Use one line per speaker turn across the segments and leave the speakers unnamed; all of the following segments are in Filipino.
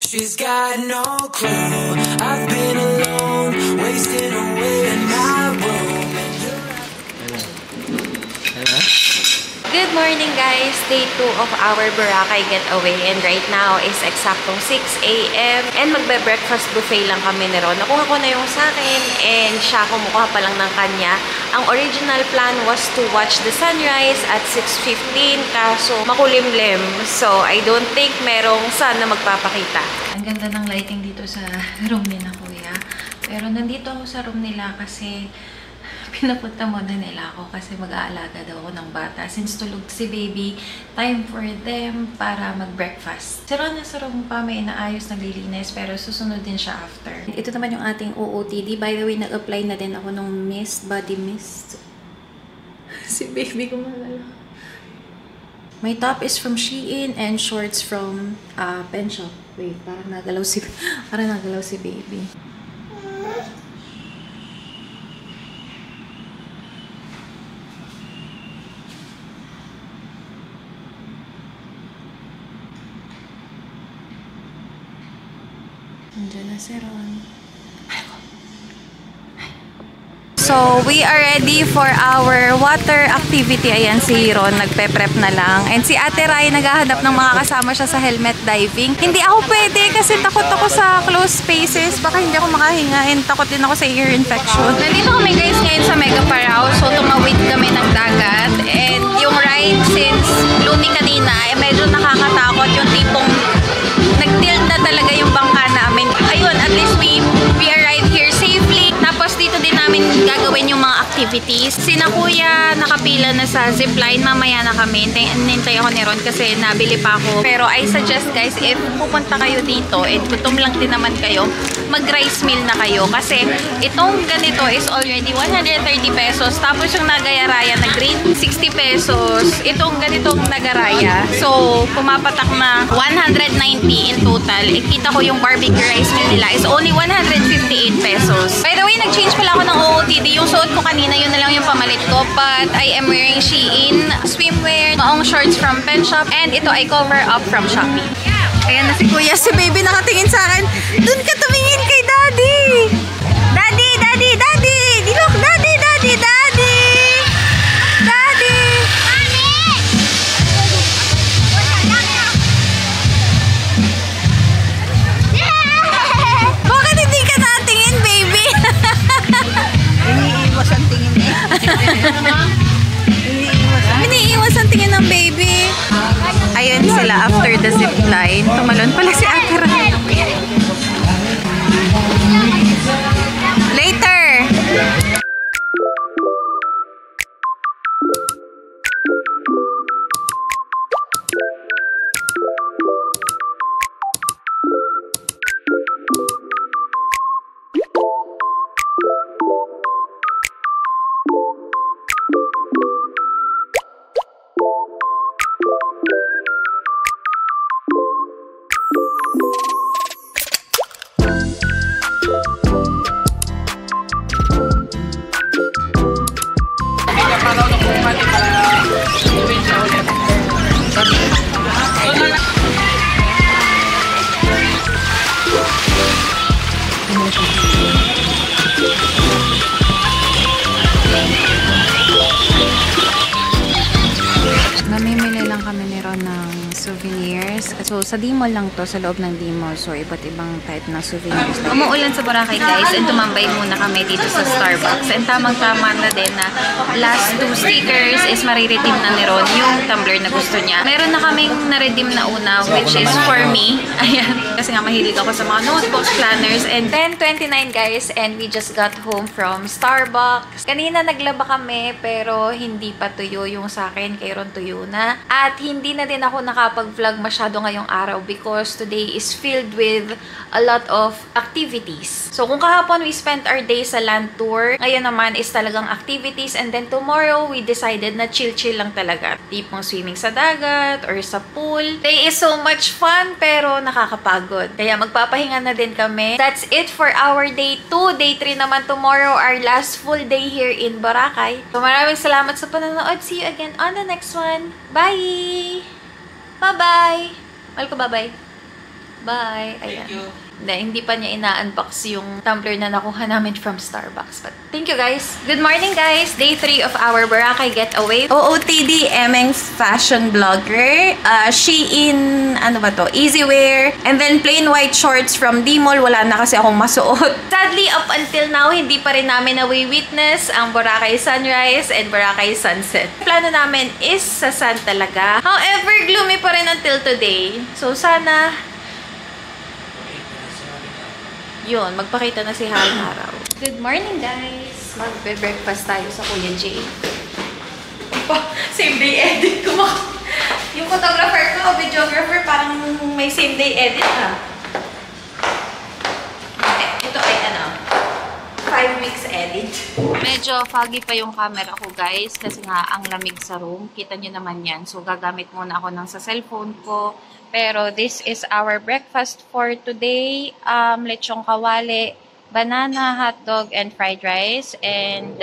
She's got no clue. I've been alone, wasting away in my room.
Good morning guys! Day 2 of our Boracay getaway and right now is eksaktong 6 AM and magbe-breakfast buffet lang kami ni Ron. Nakuha ko na yung sa akin and siya kumukuha pa lang ng kanya. Ang original plan was to watch the sunrise at 6:15 kaso makulimlim. So I don't think merong sun na magpapakita. Ang ganda ng lighting dito sa room ni na kuya. Pero nandito ako sa room nila kasi pinapunta muna nila ako kasi mag-aalaga daw ako ng bata. Since tulog si baby, time for them para mag-breakfast. Si Ron nasa room pa, may inaayos, naglilinis, pero susunod din siya after. Ito naman yung ating OOTD. By the way, nag-apply na din ako ng mist, body mist. Si baby kumalala. My top is from Shein and shorts from Pen Shop. Wait, parang nagalaw si baby. Andiyan na si Ron. So, we are ready for our water activity. Ayan si Ron, nagpe-prep na lang. And si Ate Rai, naghahanap ng mga kasama siya sa helmet diving. Hindi ako pwede kasi takot ako sa closed spaces. Baka hindi ako makahinga and takot din ako sa ear infection. Nandito kami guys ngayon sa Mega Parao. So, tumawid kami ng dagat. And yung ride since lunes kanina, medyo nakakatakot. Yung tipong nag-tilt na talaga yung bangka namin. Ayun, at least we arrived here safely. Tapos dito din namin gagawin yung mga activities. Sina kuya nakapila na sa zipline. Mamaya na kami. Nintay ako ni Ron kasi nabili pa ako. Pero I suggest guys, if pupunta kayo dito and gutom lang din naman kayo, mag-rice meal na kayo. Kasi itong ganito is already 130 pesos. Tapos yung nagaraya na green, 60 pesos. Itong ganitong nagaraya. So, pumapatak na 190 in total. Kita ko yung barbecue rice meal nila is only 158 pesos. By the way, nag-change pala ako ng OOTD. Yung suot ko kanina, yun na lang yung pamalit ko. But I am wearing Shein swimwear, maong shorts from Pen Shop, and ito ay cover up from Shopee. Ayan na si kuya, si baby nakatingin sa akin. Doon ka tumingin kay daddy! Daddy! Daddy! Daddy! Look! Daddy! Daddy! Daddy! Daddy! Bakit hindi ka natingin, baby?
Iniiwas ang tingin eh.
Iniiwas ang tingin ng baby. Ayun sila after the zipline. Tumalon pala si Ate Rai. Later! Namimili lang kami ni Ron ng souvenirs. So, sa D-Mall lang to, sa loob ng D-Mall. So, iba't ibang type ng souvenirs. Umuulan sa Boracay guys and tumambay muna kami dito sa Starbucks. And tamang-tama na din na last 2 stickers is mariredeem na ni Ron yung tumbler na gusto niya. Meron na kaming na-redeem na una which is for me. Ayan. Kasi nga mahilig ako sa mga notebooks, planners. And 10:29 guys and we just got home from Starbucks. Kanina naglaba kami pero hindi pa tuyo yung sa akin. Kay Ron tuyo na. At hindi na din ako nakapag-vlog masyado ngayong araw because today is filled with a lot of activities. So kung kahapon we spent our day sa land tour, ngayon naman is talagang activities and then tomorrow we decided na chill-chill lang talaga. Tipong swimming sa dagat or sa pool. Today is so much fun pero nakakapagod. Kaya magpapahinga na din kami. That's it for our day 2. Day 3 naman tomorrow, our last full day here in Boracay. So maraming salamat sa panonood. See you again on the next one. Bye! Bye-bye! Mahal ko, bye-bye. Bye! Ayan. Hindi pa niya ina-unbox yung tumbler na nakuha namin from Starbucks. But thank you guys! Good morning guys! Day 3 of our Boracay Getaway. OOTD Emeng's fashion blogger. Shein, ano ba to? Easywear. And then plain white shorts from D-Mall. Wala na kasi akong masuot. Sadly, up until now, hindi pa rin namin na-witness ang Boracay sunrise and Boracay sunset. Plano namin is sa sun talaga. However, gloomy pa rin until today. So sana yun, magpakita na si Haring Araw. Good morning, guys! Magbe-breakfast tayo sa Kuya Jay. Same day edit ko. Yung photographer ko, videographer, parang may same day edit Ito ay 5 mix edit. Medyo foggy pa yung camera ko, guys, kasi nga ang lamig sa room. Kita nyo naman yan. So, gagamit muna ako ng sa cellphone ko. Pero this is our breakfast for today. Lechong kawali, banana, hotdog, and fried rice, and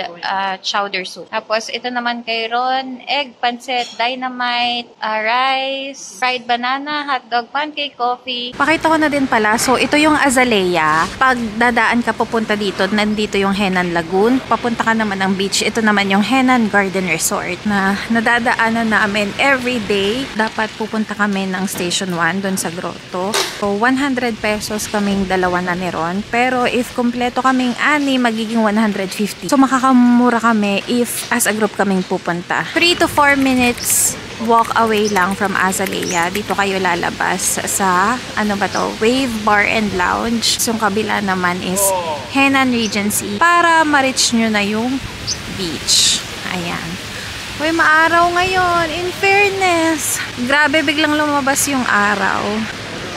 chowder soup. Tapos, ito naman kay Ron, egg, pancit, dynamite, rice, fried banana, hotdog, pancake, coffee. Pakita ko na din pala. So, ito yung Azalea. Pag dadaan ka pupunta dito, nandito yung Henan Lagoon. Papunta ka naman ng beach. Ito naman yung Henan Garden Resort na nadadaanan namin every day. Dapat pupunta kami ng Station 1 dun sa grotto. So, 100 pesos kaming dalawa na ni Ron. Pero if kompleto kaming 6, magiging 150. So, makakamura kami if as a group kaming pupunta. 3 to 4 minutes walk away lang from Azalea. Dito kayo lalabas sa, Wave Bar and Lounge. So, yung kabila naman is Henan Regency para ma-reach nyo na yung beach. Ayan. Uy, maaraw ngayon. In fairness. Grabe, biglang lumabas yung araw.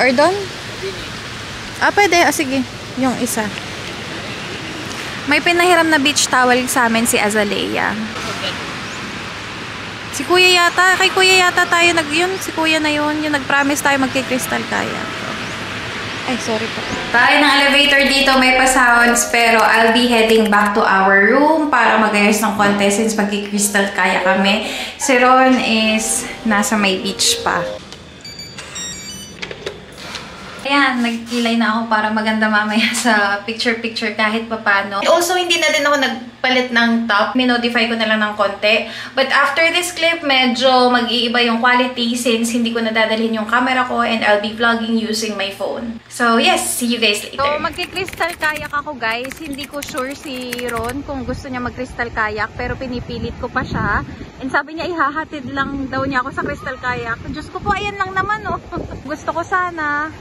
Or doon? Pwede. Sige. Yung isa. May pinahiram na beach towel sa amin si Azalea. Si Kuya yata. Kay Kuya yata tayo si Kuya na yun. Yung nag-promise tayo magki-crystal kayak. Ay, sorry po. Tayo ng elevator dito. May pa-sounds. Pero I'll be heading back to our room para mag-ayos ng konti since magki-crystal kayak kami. Si Ron is nasa may beach pa. Ayan, nagkilay na ako para maganda mamaya sa picture-picture kahit papano. Also, hindi na din ako nagpalit ng top. Minodify ko na lang ng konti. But after this clip, medyo mag-iiba yung quality since hindi ko nadadalhin yung camera ko and I'll be vlogging using my phone. So, yes, see you guys later. So, magki-crystal kayak ako, guys. Hindi ko sure si Ron kung gusto niya mag-crystal kayak pero pinipilit ko pa siya. And sabi niya, ihahatid lang daw niya ako sa crystal kayak. Diyos ko po, ayan lang naman, oh. Gusto ko sana...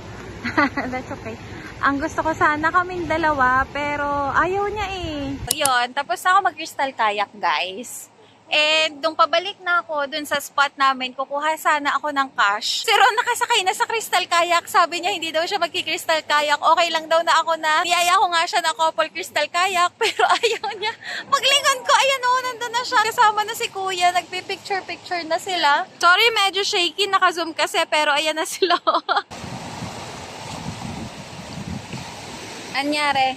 That's okay. Ang gusto ko sana kaming dalawa, pero ayaw niya eh. Yun, tapos na ako mag-crystal kayak, guys. And nung pabalik na ako dun sa spot namin, kukuha sana ako ng cash. Si Ron nakasakay na sa crystal kayak. Sabi niya hindi daw siya magki-crystal kayak. Okay lang daw na ako na. Niyaya ko nga siya ng couple crystal kayak, pero ayaw niya. Paglingon ko, ayan o, nandun na siya. Kasama na si Kuya, nagpi-picture-picture na sila. Sorry, medyo shaky, naka-zoom kasi, pero ayan na sila. Anyari,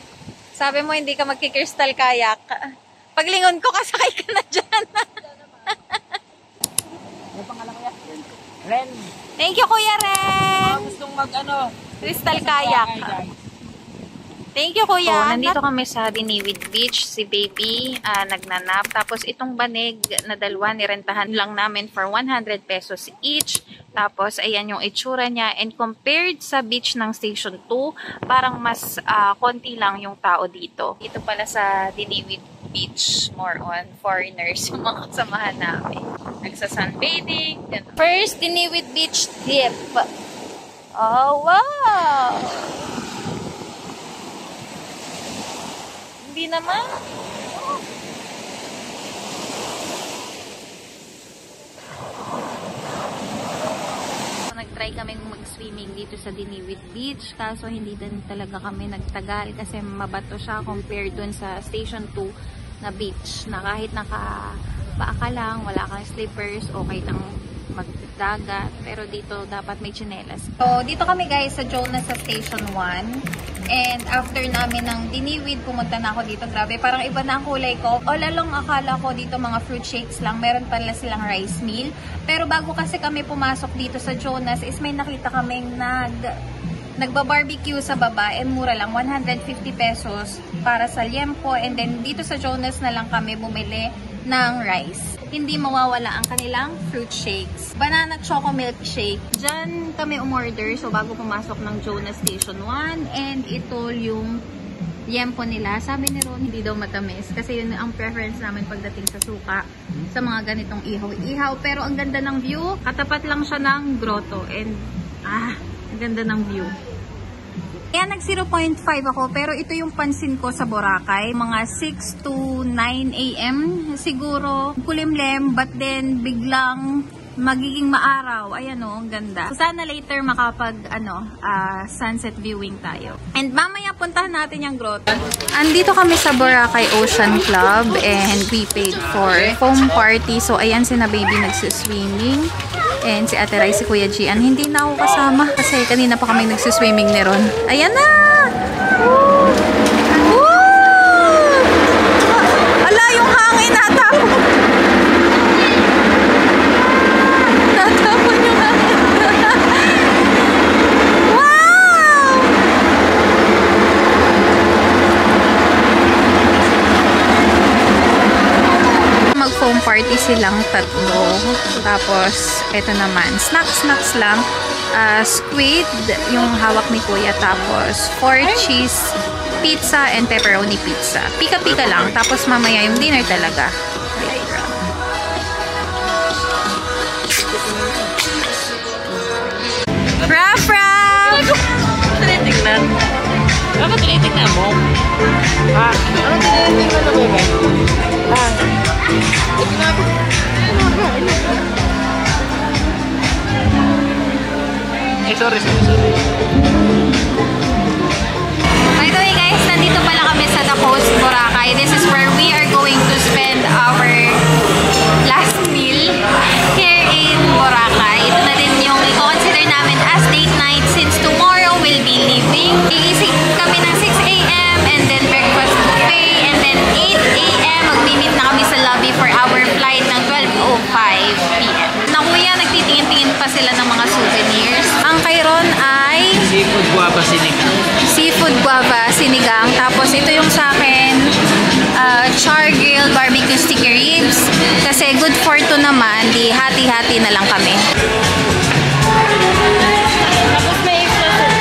sabi mo hindi ka magki-crystal kayak. Paglingon ko, kasakay ka na dyan.
Ano pangalan ko yan? Ren.
Thank you, Kuya Ren.
Gustong
crystal kayak. Thank you, Kuya. So, nandito kami sa Diniwid Beach. Si Baby nagnanap. Tapos itong banig na dalawa, nirentahan lang namin for 100 pesos each. Tapos, ayan yung itsura niya. And compared sa beach ng Station 2, parang mas konti lang yung tao dito. Dito pala sa Diniwid Beach, more on foreigners yung mga kasamahan namin. Nagsa-sunbathing. First, Diniwid Beach dip. Oh, wow! Hindi naman. Nag-try kami mag-swimming dito sa Diniwid Beach, kaso hindi din talaga kami nagtagal kasi mabato siya compared dun sa Station 2 na beach na kahit nakapaa ka lang, wala kang slippers, okay lang magdagat, pero dito dapat may tsinelas. So, dito kami guys sa Jonas sa Station 1. And after namin ng Diniwid, pumunta na ako dito. Grabe, parang iba na ang kulay ko. All along akala ko dito mga fruit shakes lang. Meron pala silang rice meal. Pero bago kasi kami pumasok dito sa Jonas, is may nakita kaming Nagba-barbecue sa baba, mura lang, 150 pesos para sa liempo. And then, dito sa Jonas na lang kami bumili ng rice. Hindi mawawala ang kanilang fruit shakes. Banana choco milk shake. Diyan kami umorder, so bago pumasok ng Jonas Station 1. And ito yung liempo nila. Sabi ni Ron, hindi daw matamis. Kasi yun ang preference namin pagdating sa suka. Sa mga ganitong ihaw-ihaw. Pero ang ganda ng view. Katapat lang siya ng grotto. And, ang ganda ng view. Kaya nag 0.5 ako, pero ito yung pansin ko sa Boracay. Mga 6 to 9 a.m. siguro. Kulimlim, but then biglang magiging maaraw. Ayan o, ang ganda. So, sana later makapag sunset viewing tayo. And mamaya puntahan natin yung grotto. Andito kami sa Boracay Ocean Club and we paid for foam party. So ayan, sina baby nagsuswimming. And si Ate Rai, si Kuya Gian, hindi na ako kasama kasi kanina pa kami nagsuswimming ni Ron. Ayan na! Woo! Woo! Ala, yung hangin natapon. Natapon yung hangin. Wow! Mag-foam party silang tatlo. Tapos, eto naman, snacks lang. Squid, yung hawak ni Kuya. Tapos, 4 cheese pizza and pepperoni pizza. Pika-pika lang. Tapos, mamaya yung dinner talaga. Raf!
Tinitingnan. Ano tinitingnan mo? Ano tinitingnan mo, bebe? Sorry.
By the way guys, nandito pala kami sa The Coast, Boracay. This is where we are going to spend our last meal here in Boracay. Ito na din yung i-consider namin as date night since tomorrow we'll be leaving. Iisip kami ng 6 a.m. and then breakfast buffet and then 8 a.m. magmi-meet na kami sa lobby for our flight ng 12:05 p.m. Nakuya, nagtitingin-tingin pa sila ng mga souvenirs. Ang kay Ron ay
Seafood guava sinigang.
Seafood guava sinigang. Tapos ito yung sa akin, char grilled barbecue sticky ribs. Kasi good for two naman, di hati-hati na lang kami. Tapos may extra soup.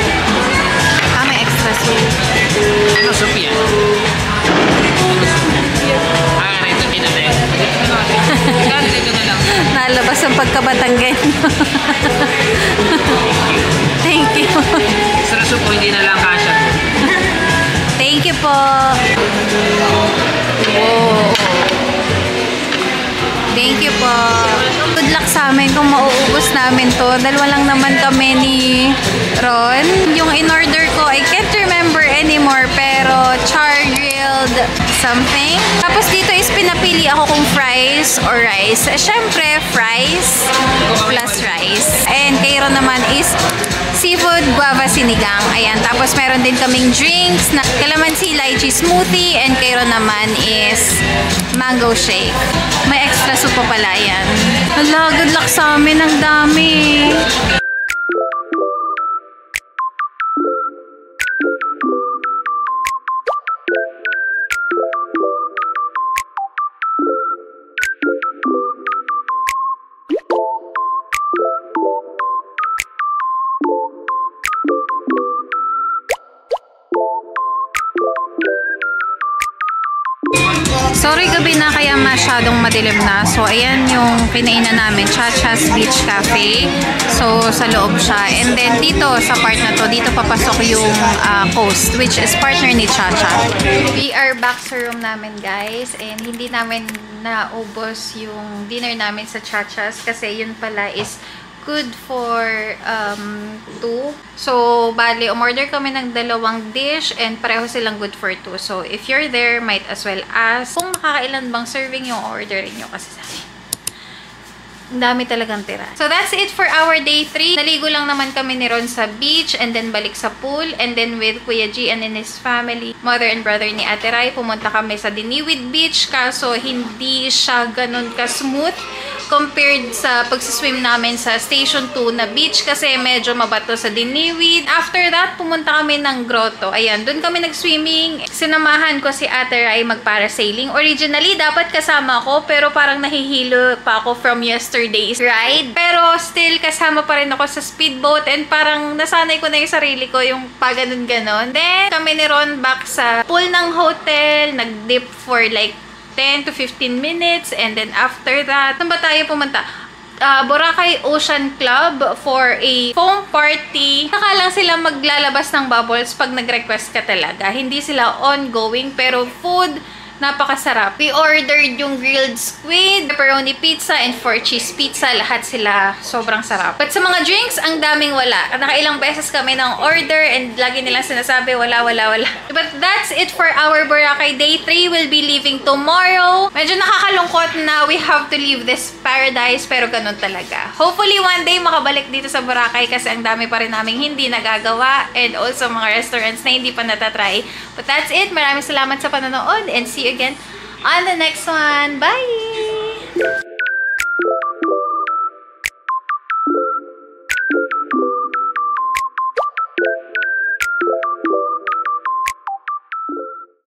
May extra soup.
Ano soup yan? Ito pinatay. Ito na lang.
Nalabas ang pagkabatanggan. Thank you.
Extra soup po, hindi na lang kasha.
Thank you po. Wow. Thank you po. Good luck sa amin kung mauubos namin to. Dalawa lang naman kami ni Ron. Yung in-order ko, I can't remember anymore, pero char grilled something. Tapos dito is pinapili ako kung fries or rice. Siyempre, fries plus rice. And kay Ron naman is seafood guava sinigang. Ayan. Tapos meron din kaming drinks na calamansi lychee smoothie. And kay Ron naman is mango shake. May extra soup pa pala yan. Hala, good luck sa amin. Ang dami. Sorry, gabi na kaya masyadong madilim na. So, ayan yung kinainan namin, Chacha's Beach Cafe. So, sa loob siya. And then, dito sa part na to, dito papasok yung Coast, which is partner ni Chacha. We are back sa room namin, guys. And hindi namin naubos yung dinner namin sa Chacha's kasi yun pala is good for 2. So, bali, umorder kami ng 2 dish and pareho silang good for 2. So, if you're there, might as well ask kung makakailan bang serving yung orderin nyo kasi sa akin. Ang dami talagang tira. So, that's it for our day 3. Naligo lang naman kami ni Ron sa beach and then balik sa pool. And then with Kuya G and his family, mother and brother ni Ate Rai, pumunta kami sa Diniwid Beach. Kaso, hindi siya ganun ka-smooth. compared sa pagsiswim namin sa Station 2 na beach kasi medyo mabato sa Diniwid. After that, pumunta kami ng grotto. Ayan, doon kami nag-swimming. Sinamahan ko si Ate Rai mag-parasailing. Originally, dapat kasama ko pero parang nahihilo pa ako from yesterday's ride. Pero still, kasama pa rin ako sa speedboat and parang nasanay ko na yung sarili ko, yung paganon-ganon. Then, kami ni Ron back sa pool ng hotel, nag-dip for like 10 to 15 minutes and then after that, saan ba tayo pumunta? Boracay Ocean Club for a foam party. Saka lang sila maglalabas ng bubbles pag nag-request ka talaga. Hindi sila ongoing pero food, napakasarap. We ordered yung grilled squid, pepperoni pizza, and 4 cheese pizza. Lahat sila sobrang sarap. But sa mga drinks, ang daming wala. Nakailang beses kami ng order and lagi nilang sinasabi, wala. But that's it for our Boracay Day 3. We'll be leaving tomorrow. Medyo nakakalungkot na we have to leave this paradise, pero ganun talaga. Hopefully one day makabalik dito sa Boracay kasi ang dami pa rin naming hindi nagagawa and also mga restaurants na hindi pa natatry. But that's it. Maraming salamat sa panonood and see you again on the next one. Bye!